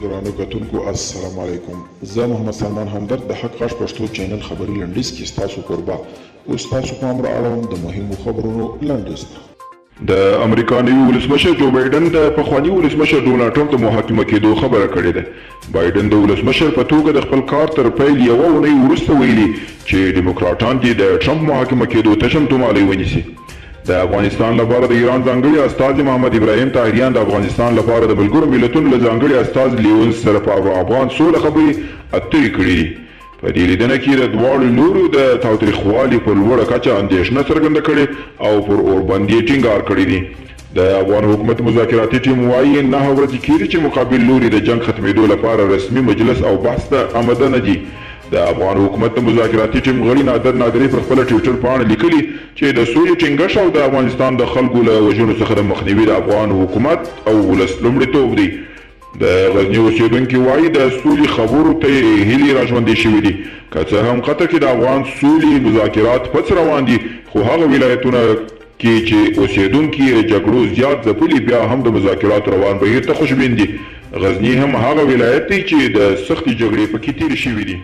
ګرانو کتونکو السلام علیکم. زه محمد سلمان همدرد د حق غږ پښتو چینل خبري لنډیز کې ستاسو کوربه اوس تاسو پام را اړوم د مهمو خبرونو لنډیز ته. د امریکا نوي ولسمشر جو بایدن د پخواني ولسمشر ډونالډ ټرمپ د محاکمه کېدو خبره کړې ده. بایدن د ولسمشر په توګه د خپل کار تر پیل یوه اونۍ وروسته ویلي چې ډیموکراټان دې د ټرمپ محاکمه کېدو ته چمتووالی ونیسي. د افغانستان لپاره د ایران ځانګړي استازي محمد ابراهیم طاهریان د افغانستان لپاره د ملګرو ملتونو له ځانګړي استازي لیونز سره په افغان سوله خبرې اترې کړې دي. په دې لیدنه کې د دواړو لورو د تاوتریخوالي په لوړه کچه اندېښنه څرګنده کړې او پر اوربند یې ټینګار کړی دي. د افغان حکومت مذاکراتي ټیم وایي 9 ورځې کېږي چې مقابل لوري د جنګ ختمېدو لپاره رسمي مجلس او بحث ته آمده نه دي. د افغان حکومت د مذاکراتي ټیم غړي نادر نادري پر خپله ټویټر پاڼه لیکلي چې د سولې ټینګښت او د افغانستان د خلکو له وژنو څخه د مخنیوي د افغان حکومت او ولس لومړیتوب دی. د غزني اوسېدونکي وایي د سولې خبرو ته یې هیلې راژوندۍ شوي دي. که څه هم قطر کې د افغان سولې مذاکرات پڅ روان دي، خو هغه ولایتونه کې چې اوسېدونکي یې جګړو زیات ځپلي بیا هم د مذاکراتو روان بهیر ته خوشبین دي. غزني هم هغه ولایت دی چې د سختې جګړې پکې تېرې شوي دي.